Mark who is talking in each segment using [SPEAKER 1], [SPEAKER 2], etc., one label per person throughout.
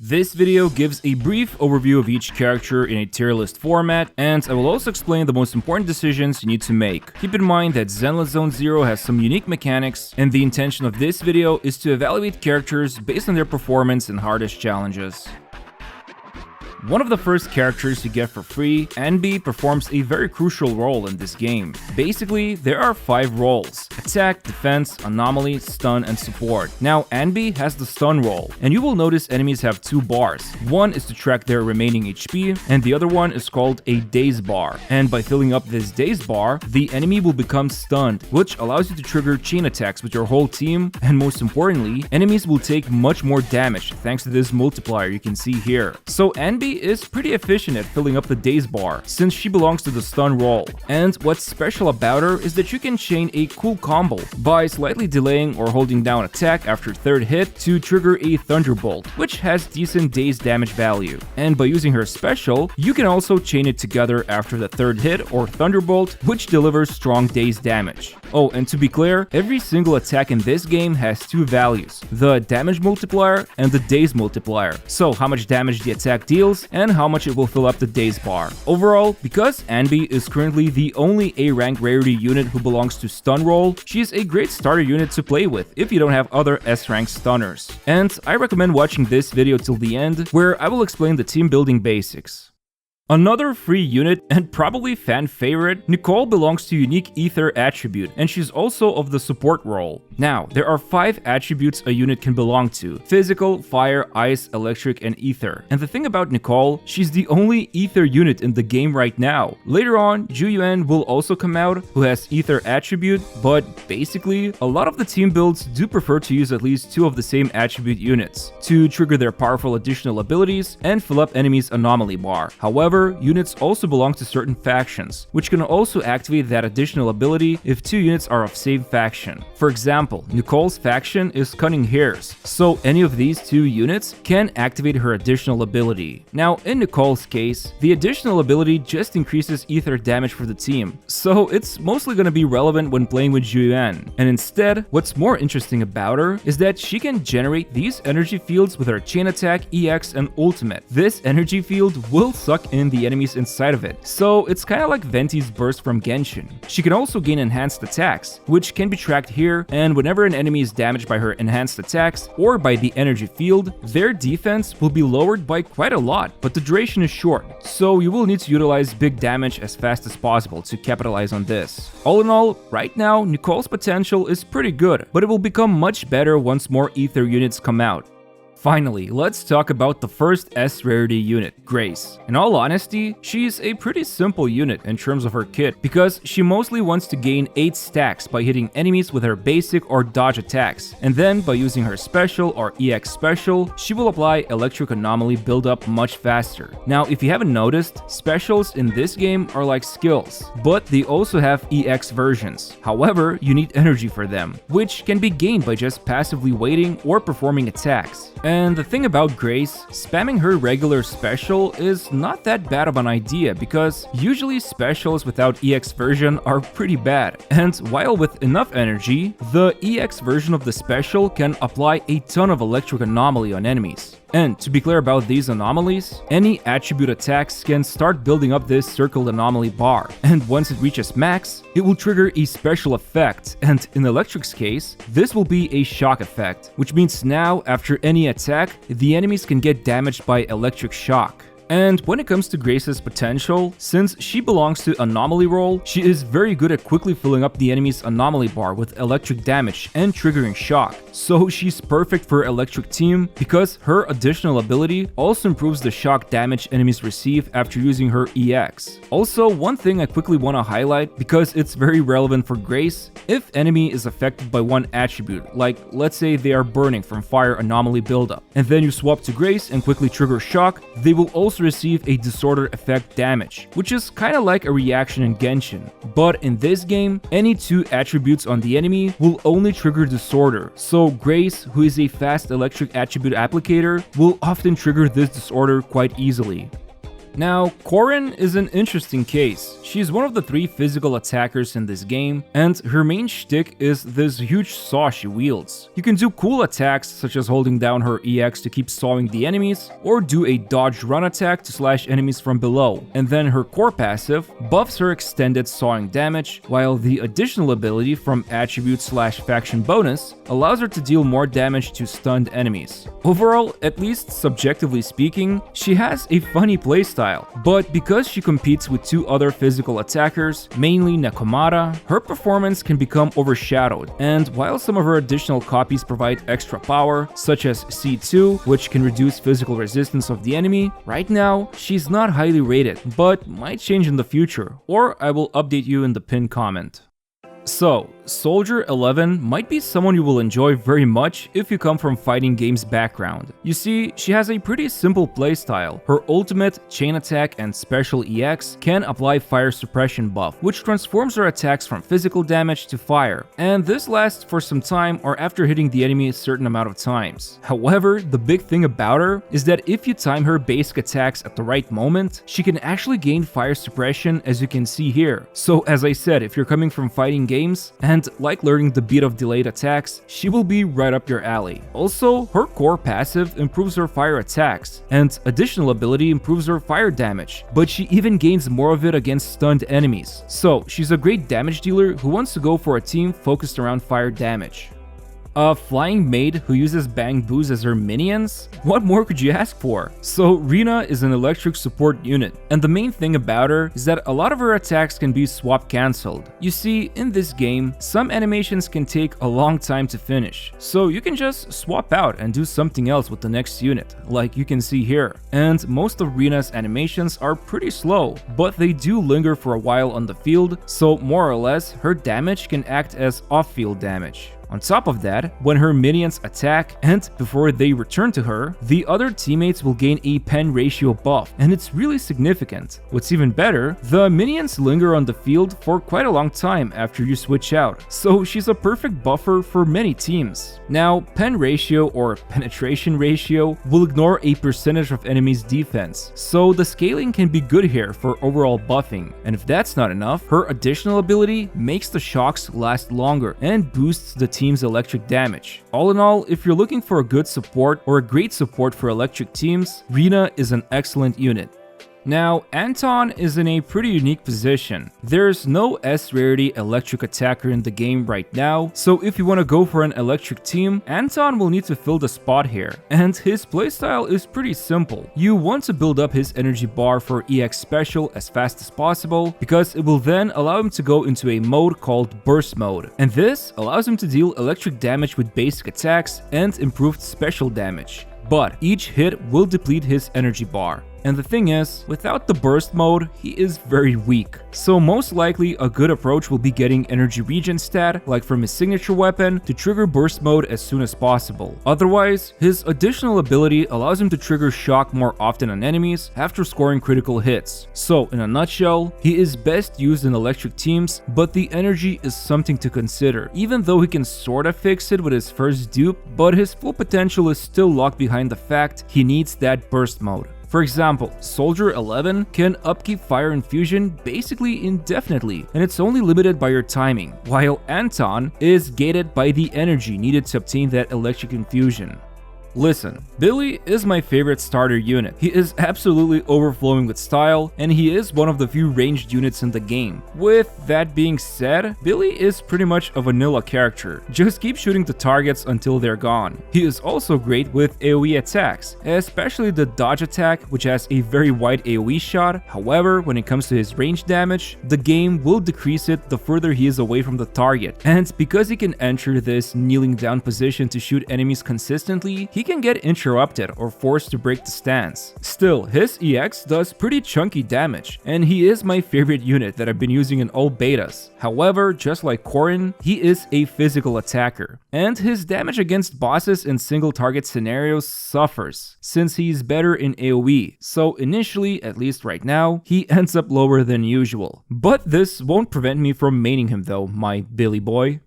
[SPEAKER 1] This video gives a brief overview of each character in a tier list format, and I will also explain the most important decisions you need to make. Keep in mind that Zenless Zone Zero has some unique mechanics, and the intention of this video is to evaluate characters based on their performance in hardest challenges. One of the first characters you get for free, Anby, performs a very crucial role in this game. Basically, there are 5 roles: attack, defense, anomaly, stun, and support. Now, Anby has the stun role, and you will notice enemies have 2 bars. One is to track their remaining HP, and the other one is called a daze bar. And by filling up this daze bar, the enemy will become stunned, which allows you to trigger chain attacks with your whole team, and most importantly, enemies will take much more damage thanks to this multiplier you can see here. So Anby is pretty efficient at filling up the daze bar, since she belongs to the stun role. And what's special about her is that you can chain a cool combo by slightly delaying or holding down attack after 3rd hit to trigger a thunderbolt, which has decent daze damage value. And by using her special, you can also chain it together after the 3rd hit or thunderbolt, which delivers strong daze damage. Oh, and to be clear, every single attack in this game has 2 values: the damage multiplier and the daze multiplier. So how much damage the attack deals and how much it will fill up the daze bar. Overall, because Anby is currently the only A rank rarity unit who belongs to stun role, she is a great starter unit to play with if you don't have other S rank stunners. And I recommend watching this video till the end, where I will explain the team building basics. Another free unit, and probably fan favorite, Nicole belongs to unique ether attribute, and she's also of the support role. Now, there are 5 attributes a unit can belong to: physical, fire, ice, electric, and ether. And the thing about Nicole, she's the only ether unit in the game right now. Later on, Zhu Yuan will also come out, who has ether attribute, but basically, a lot of the team builds do prefer to use at least 2 of the same attribute units to trigger their powerful additional abilities and fill up enemies' anomaly bar. However, units also belong to certain factions, which can also activate that additional ability if 2 units are of same faction. For example, Nicole's faction is cutting hairs, so any of these 2 units can activate her additional ability. Now, in Nicole's case, the additional ability just increases ether damage for the team, so it's mostly going to be relevant when playing with Zhu Yuan. And instead, what's more interesting about her is that she can generate these energy fields with her chain attack, EX, and ultimate. This energy field will suck in the enemies inside of it, so it's kinda like Venti's burst from Genshin. She can also gain enhanced attacks, which can be tracked here, and whenever an enemy is damaged by her enhanced attacks or by the energy field, their defense will be lowered by quite a lot, but the duration is short, so you will need to utilize big damage as fast as possible to capitalize on this. All in all, right now, Nicole's potential is pretty good, but it will become much better once more ether units come out. Finally, let's talk about the first S rarity unit, Grace. In all honesty, she's a pretty simple unit in terms of her kit, because she mostly wants to gain 8 stacks by hitting enemies with her basic or dodge attacks, and then by using her special or EX special, she will apply electric anomaly buildup much faster. Now, if you haven't noticed, specials in this game are like skills, but they also have EX versions. However, you need energy for them, which can be gained by just passively waiting or performing attacks. And the thing about Grace, spamming her regular special is not that bad of an idea, because usually specials without EX version are pretty bad. And while with enough energy, the EX version of the special can apply a ton of electric anomaly on enemies. And to be clear about these anomalies, any attribute attacks can start building up this circled anomaly bar, and once it reaches max, it will trigger a special effect, and in Electric's case, this will be a shock effect, which means now, after any attack, the enemies can get damaged by electric shock. And when it comes to Grace's potential, since she belongs to Anomaly role, she is very good at quickly filling up the enemy's anomaly bar with electric damage and triggering shock. So she's perfect for Electric team because her additional ability also improves the shock damage enemies receive after using her EX. Also, one thing I quickly want to highlight, because it's very relevant for Grace, if enemy is affected by one attribute, like let's say they are burning from fire anomaly buildup, and then you swap to Grace and quickly trigger shock, they will also receive a disorder effect damage, which is kinda like a reaction in Genshin. But in this game, any 2 attributes on the enemy will only trigger disorder, so Grace, who is a fast electric attribute applicator, will often trigger this disorder quite easily. Now, Corin is an interesting case. She's one of the 3 physical attackers in this game, and her main shtick is this huge saw she wields. You can do cool attacks such as holding down her EX to keep sawing the enemies, or do a dodge run attack to slash enemies from below, and then her core passive buffs her extended sawing damage, while the additional ability from attribute slash faction bonus allows her to deal more damage to stunned enemies. Overall, at least subjectively speaking, she has a funny playstyle. But because she competes with 2 other physical attackers, mainly Nekomata, her performance can become overshadowed, and while some of her additional copies provide extra power, such as C2, which can reduce physical resistance of the enemy, right now she's not highly rated, but might change in the future, or I will update you in the pinned comment. So, Soldier 11 might be someone you will enjoy very much if you come from fighting games background. You see, she has a pretty simple playstyle. Her ultimate, chain attack, and special EX can apply fire suppression buff, which transforms her attacks from physical damage to fire, and this lasts for some time or after hitting the enemy a certain amount of times. However, the big thing about her is that if you time her basic attacks at the right moment, she can actually gain fire suppression, as you can see here. So as I said, if you're coming from fighting games and like learning the beat of delayed attacks, she will be right up your alley. Also, her core passive improves her fire attacks, and additional ability improves her fire damage, but she even gains more of it against stunned enemies. So she's a great damage dealer who wants to go for a team focused around fire damage. A flying maid who uses bang boos as her minions? What more could you ask for? So Rina is an electric support unit, and the main thing about her is that a lot of her attacks can be swap cancelled. You see, in this game, some animations can take a long time to finish, so you can just swap out and do something else with the next unit, like you can see here. And most of Rina's animations are pretty slow, but they do linger for a while on the field, so more or less, her damage can act as off-field damage. On top of that, when her minions attack and before they return to her, the other teammates will gain a pen ratio buff, and it's really significant. What's even better, the minions linger on the field for quite a long time after you switch out, so she's a perfect buffer for many teams. Now, pen ratio or penetration ratio will ignore a percentage of enemies' defense, so the scaling can be good here for overall buffing. And if that's not enough, her additional ability makes the shocks last longer and boosts the team's electric damage. All in all, if you're looking for a good support or a great support for electric teams, Rina is an excellent unit. Now, Anton is in a pretty unique position. There's no S rarity electric attacker in the game right now, so if you want to go for an electric team, Anton will need to fill the spot here. And his playstyle is pretty simple. You want to build up his energy bar for EX special as fast as possible, because it will then allow him to go into a mode called burst mode. And this allows him to deal electric damage with basic attacks and improved special damage. But each hit will deplete his energy bar. And the thing is, without the burst mode, he is very weak. So most likely a good approach will be getting energy regen stat, like from his signature weapon, to trigger burst mode as soon as possible. Otherwise, his additional ability allows him to trigger shock more often on enemies after scoring critical hits. So in a nutshell, he is best used in electric teams, but the energy is something to consider. Even though he can sorta fix it with his first dupe, but his full potential is still locked behind the fact he needs that burst mode. For example, Soldier 11 can upkeep Fire Infusion basically indefinitely, and it's only limited by your timing, while Anton is gated by the energy needed to obtain that Electric Infusion. Listen, Billy is my favorite starter unit. He is absolutely overflowing with style, and he is one of the few ranged units in the game. With that being said, Billy is pretty much a vanilla character. Just keep shooting the targets until they're gone. He is also great with AoE attacks, especially the dodge attack, which has a very wide AoE shot. However, when it comes to his range damage, the game will decrease it the further he is away from the target. And because he can enter this kneeling down position to shoot enemies consistently, he can get interrupted or forced to break the stance. Still, his EX does pretty chunky damage, and he is my favorite unit that I've been using in all betas. However, just like Corin, he is a physical attacker, and his damage against bosses in single target scenarios suffers, since he's better in AoE, so initially, at least right now, he ends up lower than usual. But this won't prevent me from maining him though, my Billy boy.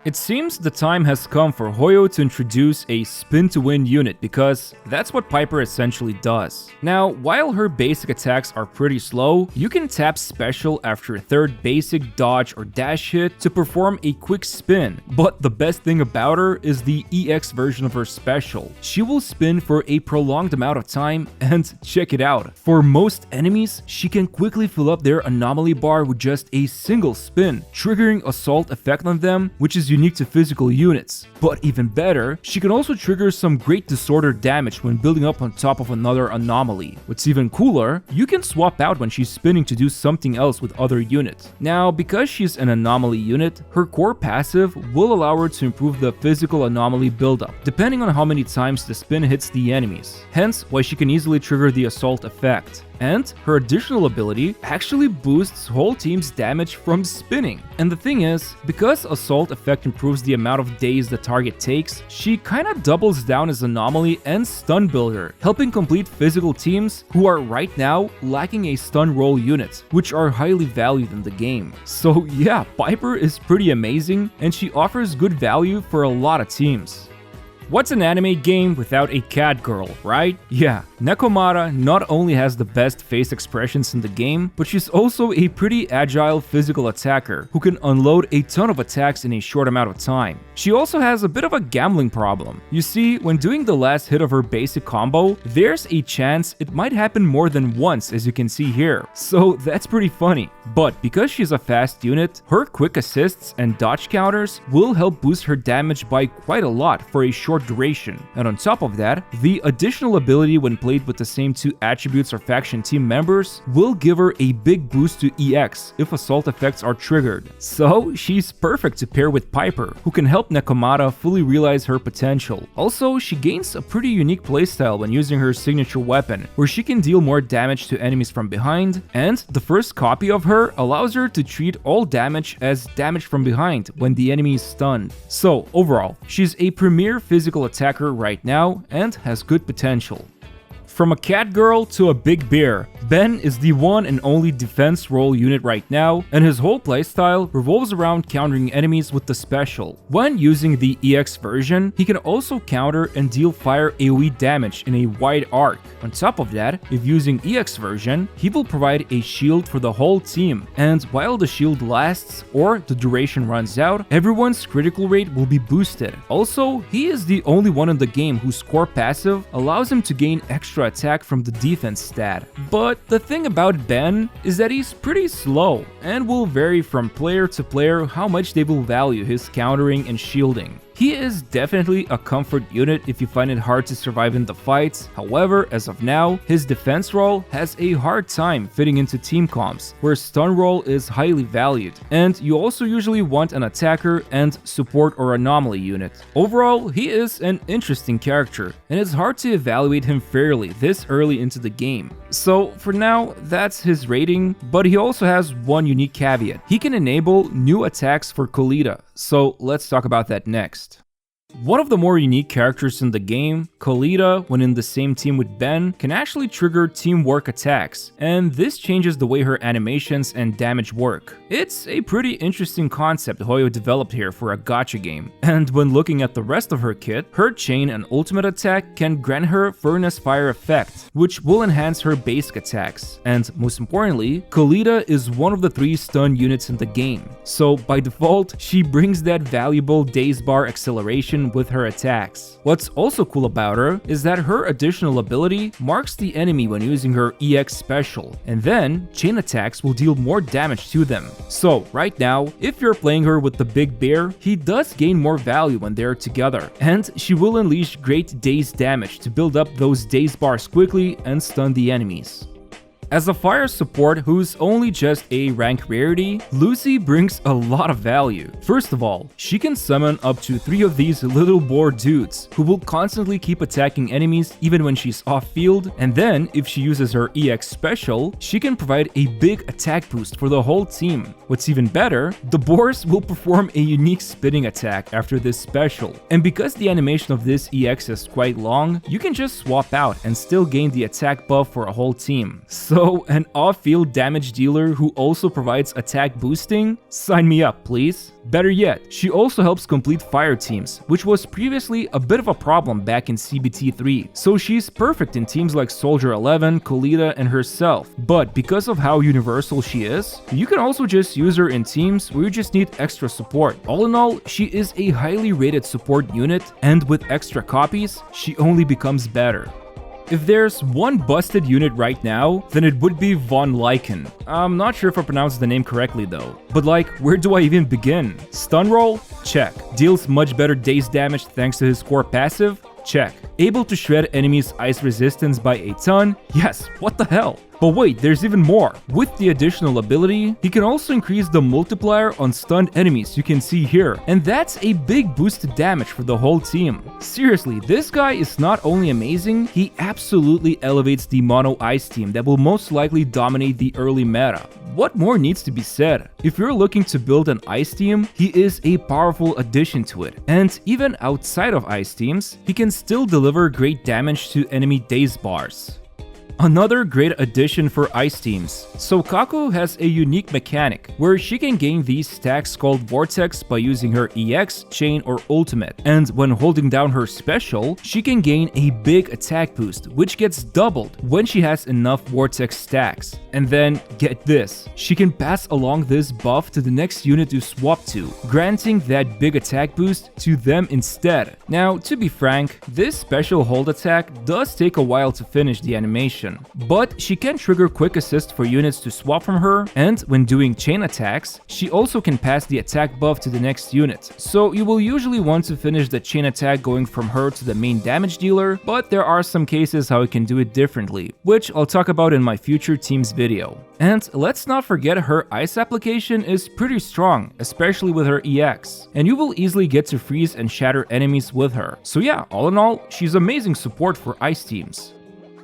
[SPEAKER 1] It seems the time has come for Hoyo to introduce a spin-to-win unit because that's what Piper essentially does. Now, while her basic attacks are pretty slow, you can tap special after a third basic dodge or dash hit to perform a quick spin, but the best thing about her is the EX version of her special. She will spin for a prolonged amount of time, and check it out. For most enemies, she can quickly fill up their anomaly bar with just a single spin, triggering assault effect on them, which is unique to physical units. But even better, she can also trigger some great disorder damage when building up on top of another anomaly. What's even cooler, you can swap out when she's spinning to do something else with other units. Now, because she's an anomaly unit, her core passive will allow her to improve the physical anomaly buildup, depending on how many times the spin hits the enemies, hence why she can easily trigger the assault effect. And her additional ability actually boosts whole team's damage from spinning. And the thing is, because Assault Effect improves the amount of days the target takes, she kinda doubles down as Anomaly and Stun Builder, helping complete physical teams who are right now lacking a stun roll unit, which are highly valued in the game. So yeah, Piper is pretty amazing, and she offers good value for a lot of teams. What's an anime game without a cat girl, right? Yeah, Nekomata not only has the best face expressions in the game, but she's also a pretty agile physical attacker who can unload a ton of attacks in a short amount of time. She also has a bit of a gambling problem. You see, when doing the last hit of her basic combo, there's a chance it might happen more than once, as you can see here. So that's pretty funny. But because she's a fast unit, her quick assists and dodge counters will help boost her damage by quite a lot for a short duration. And on top of that, the additional ability when played with the same two attributes or faction team members will give her a big boost to EX if assault effects are triggered. So she's perfect to pair with Piper, who can help Nekomata fully realize her potential. Also, she gains a pretty unique playstyle when using her signature weapon, where she can deal more damage to enemies from behind, and the first copy of her allows her to treat all damage as damage from behind when the enemy is stunned. So overall, she's a premier physical attacker right now and has good potential. From a cat girl to a big bear, Ben is the one and only defense role unit right now, and his whole playstyle revolves around countering enemies with the special. When using the EX version, he can also counter and deal fire AoE damage in a wide arc. On top of that, if using EX version, he will provide a shield for the whole team, and while the shield lasts or the duration runs out, everyone's critical rate will be boosted. Also, he is the only one in the game whose core passive allows him to gain extra attack from the defense stat. But the thing about Ben is that he's pretty slow and will vary from player to player how much they will value his countering and shielding. He is definitely a comfort unit if you find it hard to survive in the fights. However, as of now, his defense role has a hard time fitting into team comps, where stun roll is highly valued, and you also usually want an attacker and support or anomaly unit. Overall, he is an interesting character, and it's hard to evaluate him fairly this early into the game. So for now, that's his rating, but he also has one unique caveat. He can enable new attacks for Koleda, so let's talk about that next. One of the more unique characters in the game, Koleda, when in the same team with Ben, can actually trigger teamwork attacks, and this changes the way her animations and damage work. It's a pretty interesting concept Hoyo developed here for a gacha game, and when looking at the rest of her kit, her chain and ultimate attack can grant her Furnace Fire effect, which will enhance her basic attacks. And most importantly, Koleda is one of the 3 stun units in the game, so by default, she brings that valuable Daze Bar acceleration with her attacks. What's also cool about her is that her additional ability marks the enemy when using her EX special, and then chain attacks will deal more damage to them. So right now, if you're playing her with the big bear, he does gain more value when they're together, and she will unleash great daze damage to build up those daze bars quickly and stun the enemies. As a fire support who's only just a rank rarity, Lucy brings a lot of value. First of all, she can summon up to 3 of these little boar dudes who will constantly keep attacking enemies even when she's off field, and then if she uses her EX special, she can provide a big attack boost for the whole team. What's even better, the boars will perform a unique spinning attack after this special, and because the animation of this EX is quite long, you can just swap out and still gain the attack buff for a whole team. So So, an off-field damage dealer who also provides attack boosting? Sign me up, please. Better yet, she also helps complete fire teams, which was previously a bit of a problem back in CBT3, so she's perfect in teams like Soldier 11, Koleda, and herself. But because of how universal she is, you can also just use her in teams where you just need extra support. All in all, she is a highly rated support unit, and with extra copies, she only becomes better. If there's one busted unit right now, then it would be Von Lycaon. I'm not sure if I pronounced the name correctly though. But like, where do I even begin? Stun roll? Check. Deals much better daze damage thanks to his core passive? Check. Able to shred enemies' ice resistance by a ton? Yes, what the hell? But wait, there's even more. With the additional ability, he can also increase the multiplier on stunned enemies you can see here, and that's a big boost to damage for the whole team. Seriously, this guy is not only amazing, he absolutely elevates the mono ice team that will most likely dominate the early meta. What more needs to be said? If you're looking to build an ice team, he is a powerful addition to it, and even outside of ice teams, he can still deliver great damage to enemy daze bars. Another great addition for ice teams. Soukaku has a unique mechanic where she can gain these stacks called Vortex by using her EX, Chain, or Ultimate, and when holding down her special, she can gain a big attack boost, which gets doubled when she has enough Vortex stacks. And then, get this, she can pass along this buff to the next unit to swap to, granting that big attack boost to them instead. Now, to be frank, this special hold attack does take a while to finish the animation, but she can trigger quick assist for units to swap from her, and when doing chain attacks, she also can pass the attack buff to the next unit. So you will usually want to finish the chain attack going from her to the main damage dealer, but there are some cases how you can do it differently, which I'll talk about in my future teams video. And let's not forget her ice application is pretty strong, especially with her EX, and you will easily get to freeze and shatter enemies with her. So yeah, all in all, she's amazing support for ice teams.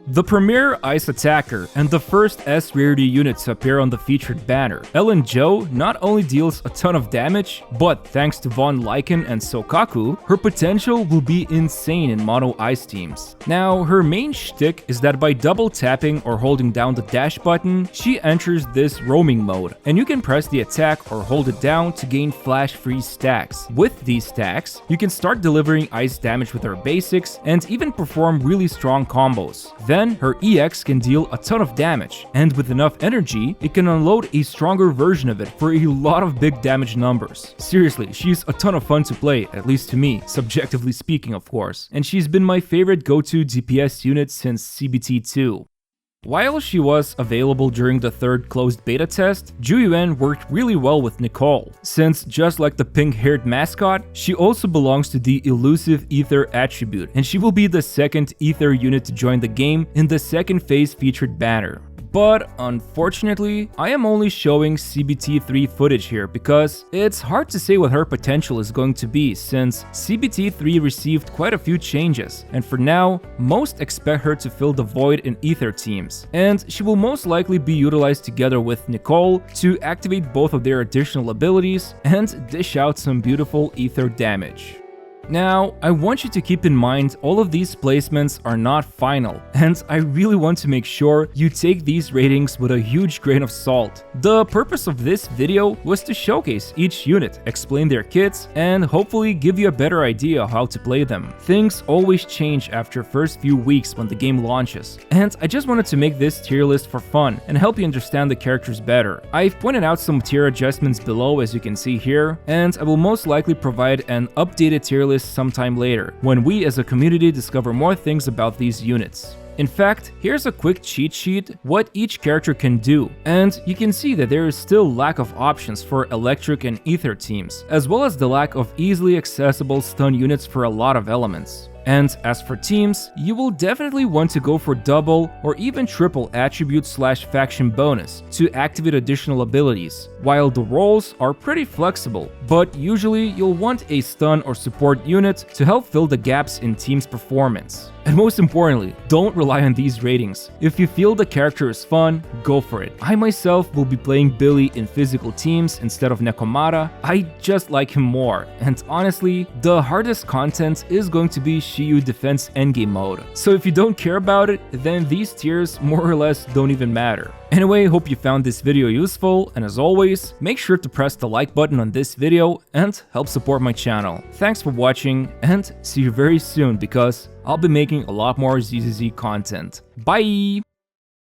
[SPEAKER 1] The premier ice attacker and the first S rarity unit to appear on the featured banner, Ellen Jo not only deals a ton of damage, but thanks to Von Lycaon and Soukaku, her potential will be insane in mono ice teams. Now, her main shtick is that by double tapping or holding down the dash button, she enters this roaming mode, and you can press the attack or hold it down to gain flash freeze stacks. With these stacks, you can start delivering ice damage with her basics and even perform really strong combos. Then, her EX can deal a ton of damage, and with enough energy, it can unload a stronger version of it for a lot of big damage numbers. Seriously, she's a ton of fun to play, at least to me, subjectively speaking of course, and she's been my favorite go-to DPS unit since CBT2. While she was available during the third closed beta test, Zhu Yuan worked really well with Nicole, since just like the pink-haired mascot, she also belongs to the elusive Ether attribute, and she will be the second Ether unit to join the game in the second phase featured banner. But unfortunately, I am only showing CBT3 footage here because it's hard to say what her potential is going to be since CBT3 received quite a few changes, and for now, most expect her to fill the void in Ether teams, and she will most likely be utilized together with Nicole to activate both of their additional abilities and dish out some beautiful Ether damage. Now, I want you to keep in mind all of these placements are not final, and I really want to make sure you take these ratings with a huge grain of salt. The purpose of this video was to showcase each unit, explain their kits, and hopefully give you a better idea of how to play them. Things always change after first few weeks when the game launches, and I just wanted to make this tier list for fun and help you understand the characters better. I've pointed out some tier adjustments below as you can see here, and I will most likely provide an updated tier list sometime later, when we as a community discover more things about these units. In fact, here's a quick cheat sheet what each character can do, and you can see that there is still lack of options for electric and ether teams, as well as the lack of easily accessible stun units for a lot of elements. And as for teams, you will definitely want to go for double or even triple attribute / faction bonus to activate additional abilities, while the roles are pretty flexible, but usually you'll want a stun or support unit to help fill the gaps in team's performance. And most importantly, don't rely on these ratings. If you feel the character is fun, go for it. I myself will be playing Billy in physical teams instead of Nekomata. I just like him more, and honestly, the hardest content is going to be Shiyu Defense endgame mode. So if you don't care about it, then these tiers more or less don't even matter. Anyway, hope you found this video useful, and as always, make sure to press the like button on this video and help support my channel. Thanks for watching, and see you very soon because I'll be making a lot more ZZZ content. Bye!